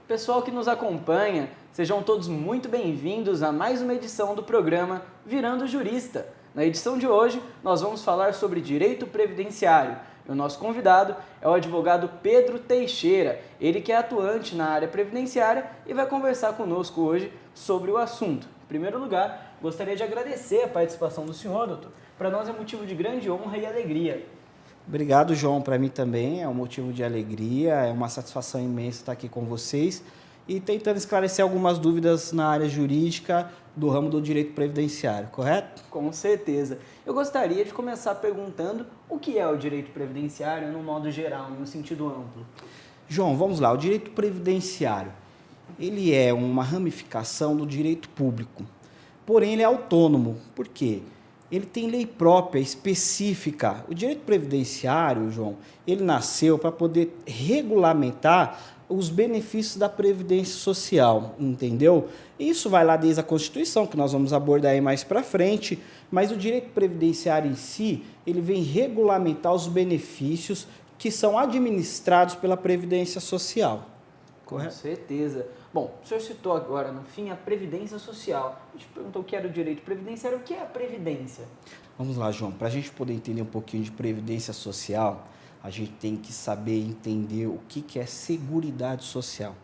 Pessoal que nos acompanha, sejam todos muito bem-vindos a mais uma edição do programa Virando Jurista. Na edição de hoje, nós vamos falar sobre direito previdenciário e o nosso convidado é o advogado Pedro Teixeira, ele que é atuante na área previdenciária e vai conversar conosco hoje sobre o assunto. Em primeiro lugar, gostaria de agradecer a participação do senhor, doutor. Para nós é motivo de grande honra e alegria. Obrigado, João. Para mim também é um motivo de alegria, é uma satisfação imensa estar aqui com vocês e tentando esclarecer algumas dúvidas na área jurídica do ramo do direito previdenciário, correto? Com certeza. Eu gostaria de começar perguntando o que é o direito previdenciário no modo geral, no sentido amplo. João, vamos lá. O direito previdenciário, ele é uma ramificação do direito público, porém ele é autônomo. Por quê? Ele tem lei própria, específica. O direito previdenciário, João, ele nasceu para poder regulamentar os benefícios da Previdência Social, entendeu? Isso vai lá desde a Constituição, que nós vamos abordar aí mais para frente, mas o direito previdenciário em si, ele vem regulamentar os benefícios que são administrados pela Previdência Social. Correto? Com certeza. Bom, o senhor citou agora, no fim, a Previdência Social. A gente perguntou o que era o direito previdenciário, o que é a Previdência? Vamos lá, João. Para a gente poder entender um pouquinho de Previdência Social, a gente tem que saber entender o que é Seguridade Social.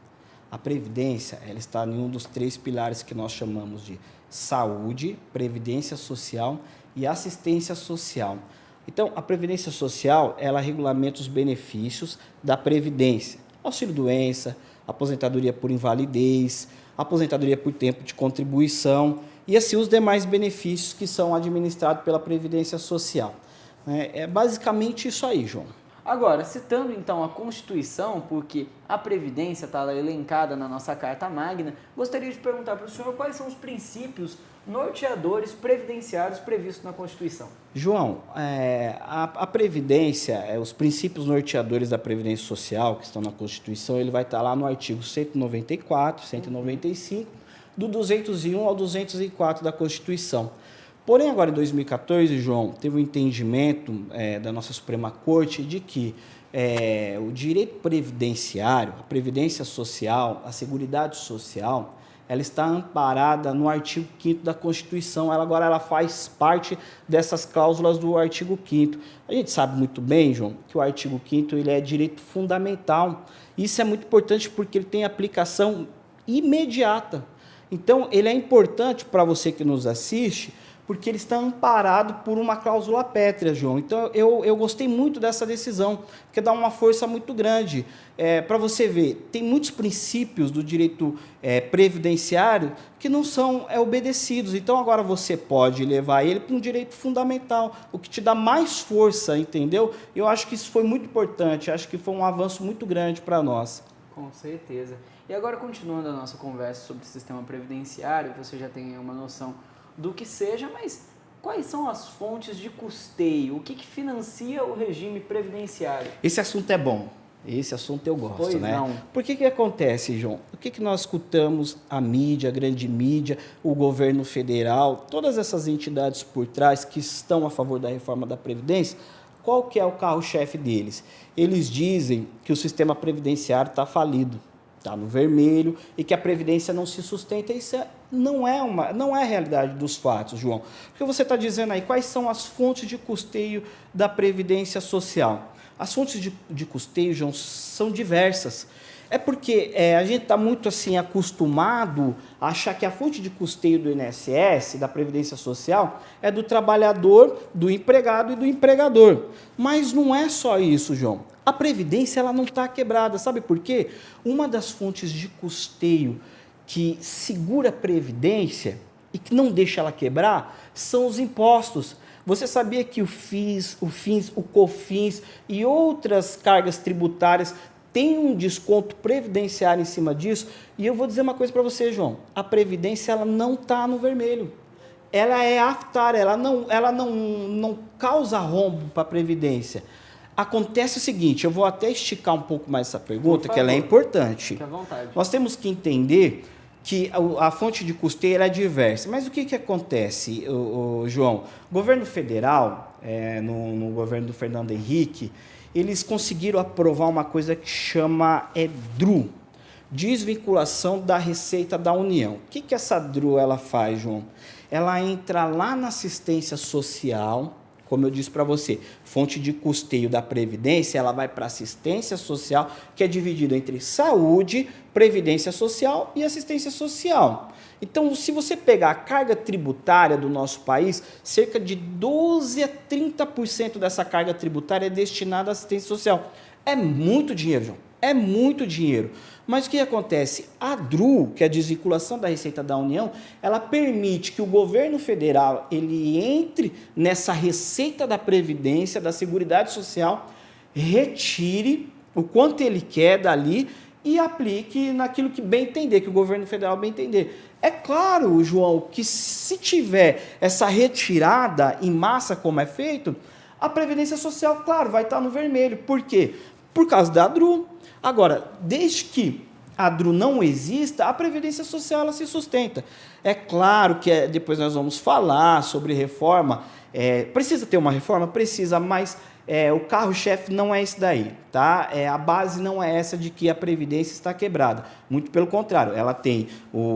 A Previdência, ela está em um dos três pilares que nós chamamos de saúde, Previdência Social e assistência social. Então, a Previdência Social, ela regulamenta os benefícios da Previdência. Auxílio-doença, aposentadoria por invalidez, aposentadoria por tempo de contribuição e assim os demais benefícios que são administrados pela Previdência Social. É basicamente isso aí, João. Agora, citando então a Constituição, porque a Previdência está elencada na nossa Carta Magna, gostaria de perguntar para o senhor quais são os princípios norteadores previdenciários previstos na Constituição. João, a Previdência, os princípios norteadores da Previdência Social que estão na Constituição, ele vai estar lá no artigo 194, 195, do 201 ao 204 da Constituição. Porém, agora em 2014, João, teve um entendimento da nossa Suprema Corte de que o direito previdenciário, a Previdência Social, a Seguridade Social, ela está amparada no artigo 5º da Constituição. Ela faz parte dessas cláusulas do artigo 5º. A gente sabe muito bem, João, que o artigo 5º ele é direito fundamental. Isso é muito importante porque ele tem aplicação imediata. Então, ele é importante para você que nos assiste, porque ele está amparado por uma cláusula pétrea, João. Então, eu gostei muito dessa decisão, porque dá uma força muito grande. Para você ver, tem muitos princípios do direito previdenciário que não são obedecidos. Então, agora você pode levar ele para um direito fundamental, o que te dá mais força, entendeu? Eu acho que isso foi muito importante, acho que foi um avanço muito grande para nós. Com certeza. E agora, continuando a nossa conversa sobre o sistema previdenciário, você já tem uma noção do que seja, mas quais são as fontes de custeio? O que financia o regime previdenciário? Esse assunto é bom, esse assunto eu gosto, pois né? Não. Por que acontece, João? O que nós escutamos, a mídia, a grande mídia, o governo federal, todas essas entidades por trás que estão a favor da reforma da Previdência, qual que é o carro-chefe deles? Eles dizem que o sistema previdenciário está falido, está no vermelho e que a Previdência não se sustenta. Isso não é a realidade dos fatos, João. Porque você está dizendo aí quais são as fontes de custeio da Previdência Social. As fontes de custeio, João, são diversas. É porque a gente está muito assim acostumado a achar que a fonte de custeio do INSS, da Previdência Social, é do trabalhador, do empregado e do empregador. Mas não é só isso, João. A Previdência ela não está quebrada. Sabe por quê? Uma das fontes de custeio que segura a Previdência e que não deixa ela quebrar são os impostos. Você sabia que o FIS, o COFINS e outras cargas tributárias têm um desconto previdenciário em cima disso? E eu vou dizer uma coisa para você, João. A Previdência ela não está no vermelho. Ela é aftária, ela não causa rombo para a Previdência. Acontece o seguinte, eu vou até esticar um pouco mais essa pergunta, que ela é importante. Fique à vontade. Nós temos que entender que a fonte de custeio é diversa. Mas o que acontece, João? O governo federal, no governo do Fernando Henrique, eles conseguiram aprovar uma coisa que chama DRU, Desvinculação da Receita da União. O que essa DRU ela faz, João? Ela entra lá na assistência social, como eu disse para você, fonte de custeio da Previdência, ela vai para assistência social, que é dividida entre saúde, previdência social e assistência social. Então, se você pegar a carga tributária do nosso país, cerca de 12 a 30% dessa carga tributária é destinada à assistência social. É muito dinheiro, João. É muito dinheiro. Mas o que acontece? A DRU, que é a desvinculação da Receita da União, ela permite que o governo federal ele entre nessa receita da Previdência, da Seguridade Social, retire o quanto ele quer dali e aplique naquilo que bem entender, que o governo federal bem entender. É claro, João, que se tiver essa retirada em massa como é feito, a Previdência Social, claro, vai estar no vermelho. Por quê? Por causa da DRU. Agora, desde que a DRU não exista, a Previdência Social ela se sustenta. É claro que depois nós vamos falar sobre reforma. Precisa ter uma reforma? Precisa, mas o carro-chefe não é isso daí. Tá? A base não é essa de que a Previdência está quebrada. Muito pelo contrário, ela tem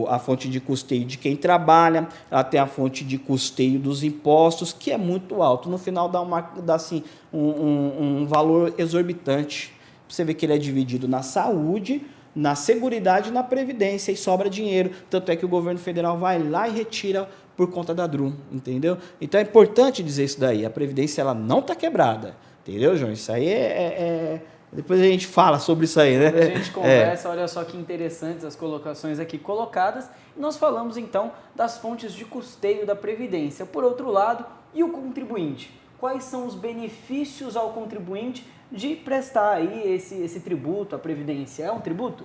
a fonte de custeio de quem trabalha, ela tem a fonte de custeio dos impostos, que é muito alto. No final dá assim, um valor exorbitante. Você vê que ele é dividido na saúde, na seguridade e na previdência, e sobra dinheiro. Tanto é que o governo federal vai lá e retira por conta da DRU, entendeu? Então é importante dizer isso daí. A previdência ela não está quebrada, entendeu, João? Isso aí depois a gente fala sobre isso aí, né? A gente conversa, olha só que interessantes as colocações aqui colocadas. E nós falamos então das fontes de custeio da Previdência. Por outro lado, e o contribuinte? Quais são os benefícios ao contribuinte de prestar aí esse tributo à Previdência? É um tributo?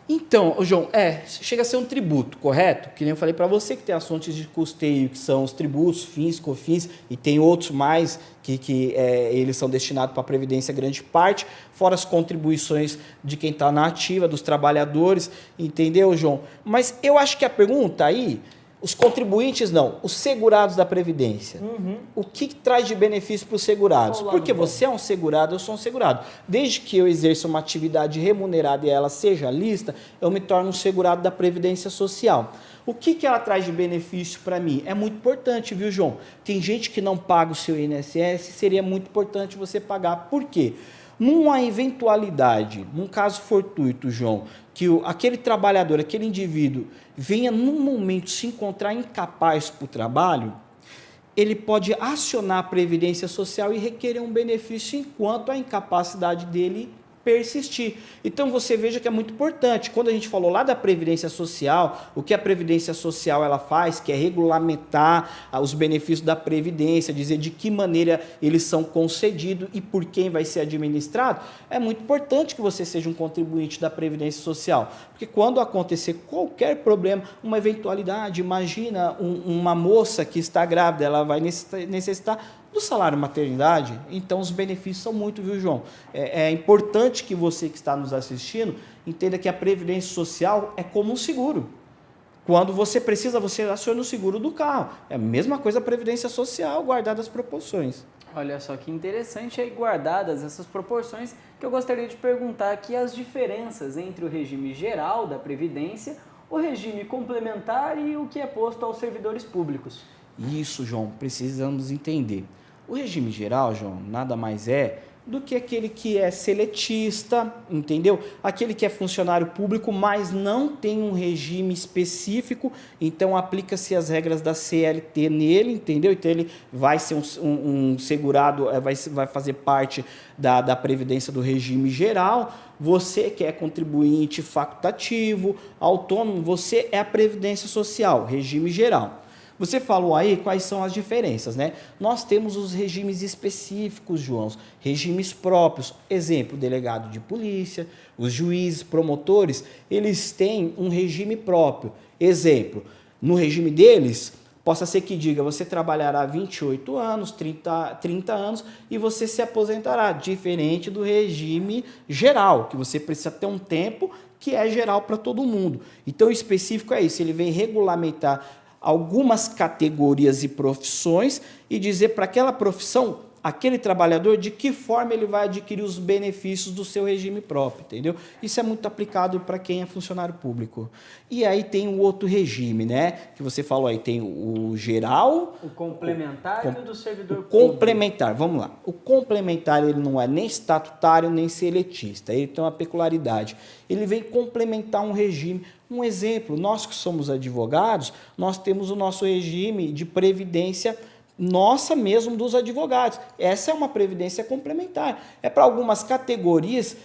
Então, João, chega a ser um tributo, correto? Que nem eu falei para você que tem as fontes de custeio, que são os tributos, FINS, COFINS, e tem outros mais que eles são destinados para a Previdência, grande parte, fora as contribuições de quem está na ativa, dos trabalhadores, entendeu, João? Mas eu acho que a pergunta aí, os contribuintes não, os segurados da Previdência. Uhum. O que traz de benefício para os segurados? Porque você é um segurado, eu sou um segurado. Desde que eu exerça uma atividade remunerada e ela seja lista, eu me torno um segurado da Previdência Social. O que ela traz de benefício para mim? É muito importante, viu, João? Tem gente que não paga o seu INSS, seria muito importante você pagar. Por quê? Numa eventualidade, num caso fortuito, João, que aquele trabalhador, aquele indivíduo, venha num momento se encontrar incapaz para o trabalho, ele pode acionar a Previdência Social e requerer um benefício enquanto a incapacidade dele persistir. Então você veja que é muito importante. Quando a gente falou lá da Previdência Social, o que a Previdência Social ela faz, que é regulamentar os benefícios da Previdência, dizer de que maneira eles são concedidos e por quem vai ser administrado, é muito importante que você seja um contribuinte da Previdência Social. Porque quando acontecer qualquer problema, uma eventualidade, imagina uma moça que está grávida, ela vai necessitar do salário maternidade, então os benefícios são muito, viu, João? É importante que você que está nos assistindo entenda que a Previdência Social é como um seguro. Quando você precisa, você aciona o seguro do carro. É a mesma coisa a Previdência Social, guardadas as proporções. Olha só que interessante aí, guardadas essas proporções, que eu gostaria de perguntar aqui as diferenças entre o regime geral da Previdência, o regime complementar e o que é posto aos servidores públicos. Isso, João, precisamos entender. O regime geral, João, nada mais é do que aquele que é seletista, entendeu? Aquele que é funcionário público, mas não tem um regime específico, então aplica-se as regras da CLT nele, entendeu? Então ele vai ser um segurado, vai fazer parte da Previdência do regime geral. Você que é contribuinte facultativo, autônomo, você é a Previdência Social, regime geral. Você falou aí quais são as diferenças, né? Nós temos os regimes específicos, João, regimes próprios. Exemplo, delegado de polícia, os juízes, promotores, eles têm um regime próprio. Exemplo, no regime deles, possa ser que diga, você trabalhará 28 anos, 30 anos e você se aposentará, diferente do regime geral, que você precisa ter um tempo que é geral para todo mundo. Então, o específico é isso, ele vem regulamentar algumas categorias e profissões e dizer para aquela profissão, aquele trabalhador, de que forma ele vai adquirir os benefícios do seu regime próprio, entendeu? Isso é muito aplicado para quem é funcionário público. E aí tem o outro regime, né? Que você falou aí, tem o geral... O complementar e o do servidor público. Complementar, vamos lá. O complementar, ele não é nem estatutário, nem seletista. Ele tem uma peculiaridade. Ele vem complementar um regime. Um exemplo, nós que somos advogados, nós temos o nosso regime de previdência nossa mesmo dos advogados. Essa é uma previdência complementar. É para algumas categorias,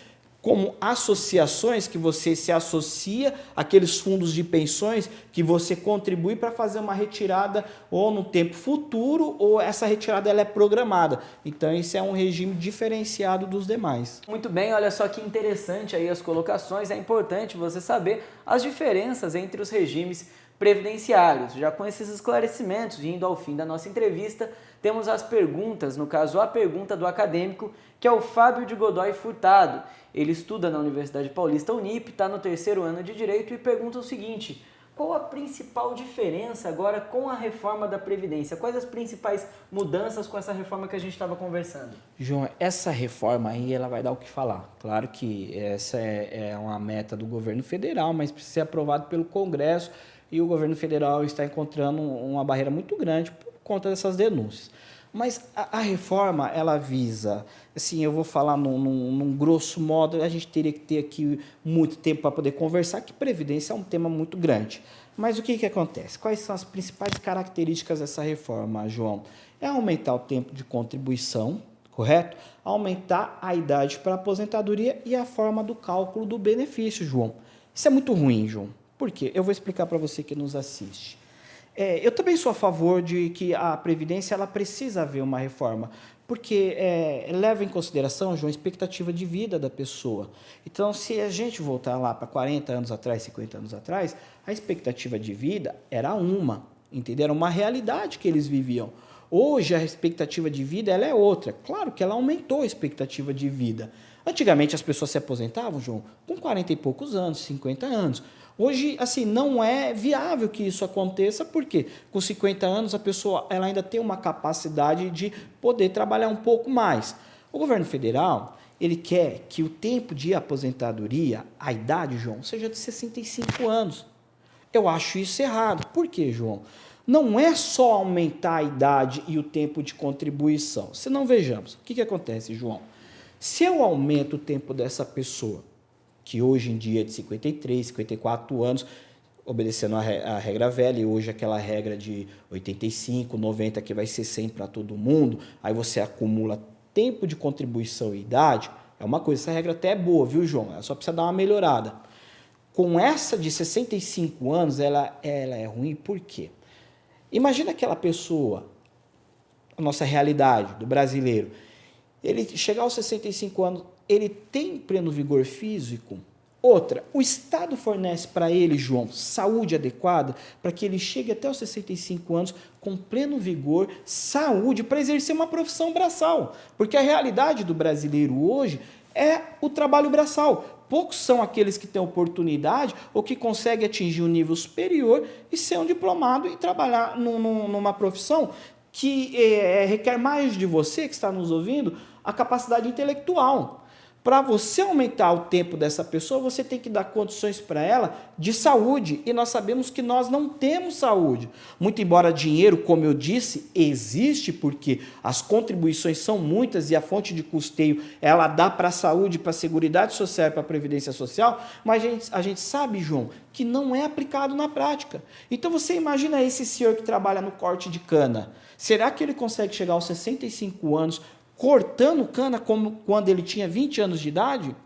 como associações, que você se associa àqueles fundos de pensões que você contribui para fazer uma retirada ou no tempo futuro, ou essa retirada ela é programada. Então, esse é um regime diferenciado dos demais. Muito bem, olha só que interessante aí as colocações. É importante você saber as diferenças entre os regimes previdenciários. Já com esses esclarecimentos, indo ao fim da nossa entrevista, temos as perguntas, no caso a pergunta do acadêmico, que é o Fábio de Godoy Furtado. Ele estuda na Universidade Paulista Unip, está no 3º ano de Direito e pergunta o seguinte: qual a principal diferença agora com a reforma da Previdência? Quais as principais mudanças com essa reforma que a gente estava conversando? João, essa reforma aí ela vai dar o que falar. Claro que essa é uma meta do governo federal, mas precisa ser aprovado pelo Congresso. E o governo federal está encontrando uma barreira muito grande por conta dessas denúncias. Mas a reforma, ela visa, assim, eu vou falar num grosso modo, a gente teria que ter aqui muito tempo para poder conversar, que previdência é um tema muito grande. Mas o que acontece? Quais são as principais características dessa reforma, João? É aumentar o tempo de contribuição, correto? Aumentar a idade para a aposentadoria e a forma do cálculo do benefício, João. Isso é muito ruim, João. Por quê? Eu vou explicar para você que nos assiste. Eu também sou a favor de que a Previdência ela precisa haver uma reforma, porque leva em consideração, João, a expectativa de vida da pessoa. Então, se a gente voltar lá para 40 anos atrás, 50 anos atrás, a expectativa de vida era entendeu? Era uma realidade que eles viviam. Hoje, a expectativa de vida ela é outra. Claro que ela aumentou a expectativa de vida. Antigamente, as pessoas se aposentavam, João, com 40 e poucos anos, 50 anos. Hoje, assim, não é viável que isso aconteça, porque com 50 anos a pessoa ela ainda tem uma capacidade de poder trabalhar um pouco mais. O governo federal, ele quer que o tempo de aposentadoria, a idade, João, seja de 65 anos. Eu acho isso errado. Por quê, João? Não é só aumentar a idade e o tempo de contribuição. Se não, vejamos, o que acontece, João? Se eu aumento o tempo dessa pessoa, que hoje em dia é de 53, 54 anos, obedecendo a regra velha, e hoje aquela regra de 85, 90, que vai ser 100 para todo mundo, aí você acumula tempo de contribuição e idade, é uma coisa, essa regra até é boa, viu, João? Ela só precisa dar uma melhorada. Com essa de 65 anos, ela é ruim, por quê? Imagina aquela pessoa, a nossa realidade do brasileiro, ele chegar aos 65 anos, ele tem pleno vigor físico? Outra, o Estado fornece para ele, João, saúde adequada para que ele chegue até os 65 anos com pleno vigor, saúde, para exercer uma profissão braçal. Porque a realidade do brasileiro hoje é o trabalho braçal. Poucos são aqueles que têm oportunidade ou que conseguem atingir um nível superior e ser um diplomado e trabalhar numa profissão que requer mais de você, que está nos ouvindo, a capacidade intelectual. Para você aumentar o tempo dessa pessoa, você tem que dar condições para ela de saúde. E nós sabemos que nós não temos saúde. Muito embora dinheiro, como eu disse, existe, porque as contribuições são muitas e a fonte de custeio ela dá para a saúde, para a Seguridade Social e para a Previdência Social, mas a gente sabe, João, que não é aplicado na prática. Então você imagina esse senhor que trabalha no corte de cana. Será que ele consegue chegar aos 65 anos cortando cana como quando ele tinha 20 anos de idade?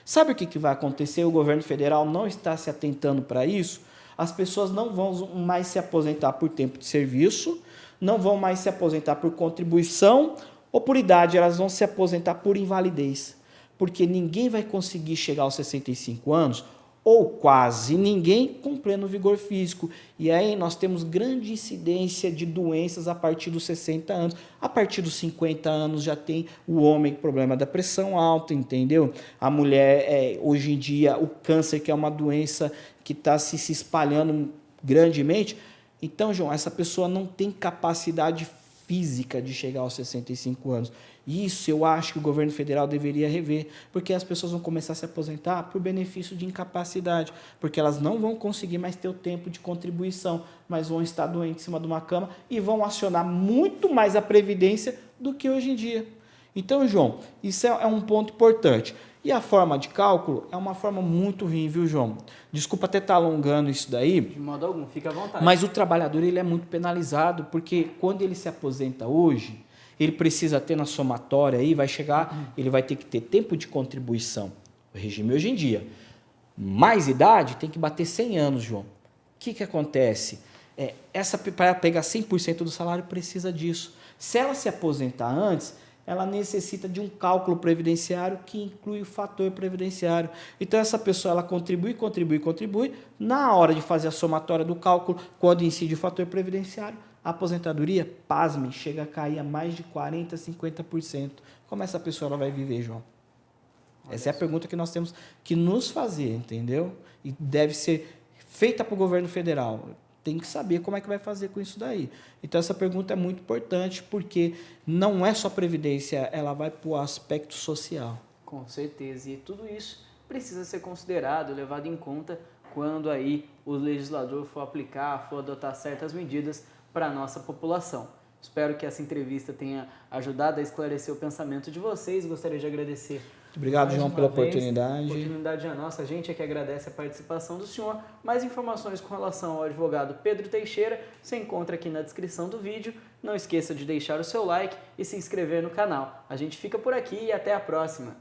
Sabe o que vai acontecer? O governo federal não está se atentando para isso. As pessoas não vão mais se aposentar por tempo de serviço, não vão mais se aposentar por contribuição ou por idade, elas vão se aposentar por invalidez. Porque ninguém vai conseguir chegar aos 65 anos ou quase ninguém com pleno vigor físico. E aí nós temos grande incidência de doenças a partir dos 60 anos. A partir dos 50 anos já tem o homem com problema da pressão alta, entendeu? A mulher, hoje em dia, o câncer, que é uma doença que está se espalhando grandemente. Então, João, essa pessoa não tem capacidade física de chegar aos 65 anos. Isso eu acho que o governo federal deveria rever, porque as pessoas vão começar a se aposentar por benefício de incapacidade, porque elas não vão conseguir mais ter o tempo de contribuição, mas vão estar doentes em cima de uma cama e vão acionar muito mais a Previdência do que hoje em dia. Então, João, isso é um ponto importante. E a forma de cálculo é uma forma muito ruim, viu, João? Desculpa até estar alongando isso daí. De modo algum, fica à vontade. Mas o trabalhador ele é muito penalizado, porque quando ele se aposenta hoje, ele precisa ter na somatória aí, vai chegar, ele vai ter que ter tempo de contribuição. O regime hoje em dia. Mais idade, tem que bater 100 anos, João. O que acontece? Para pegar 100% do salário, precisa disso. Se ela se aposentar antes, ela necessita de um cálculo previdenciário que inclui o fator previdenciário. Então, essa pessoa ela contribui. Na hora de fazer a somatória do cálculo, quando incide o fator previdenciário, a aposentadoria, pasmem, chega a cair a mais de 40%, 50%. Como essa pessoa ela vai viver, João? Essa é a pergunta que nós temos que nos fazer, entendeu? E deve ser feita para o governo federal. Tem que saber como é que vai fazer com isso daí. Então, essa pergunta é muito importante, porque não é só previdência, ela vai para o aspecto social. Com certeza. E tudo isso precisa ser considerado, levado em conta quando aí o legislador for aplicar, for adotar certas medidas para a nossa população. Espero que essa entrevista tenha ajudado a esclarecer o pensamento de vocês. Gostaria de agradecer. Obrigado, João, pela oportunidade. A oportunidade é nossa. A gente é que agradece a participação do senhor. Mais informações com relação ao advogado Pedro Teixeira você encontra aqui na descrição do vídeo. Não esqueça de deixar o seu like e se inscrever no canal. A gente fica por aqui e até a próxima.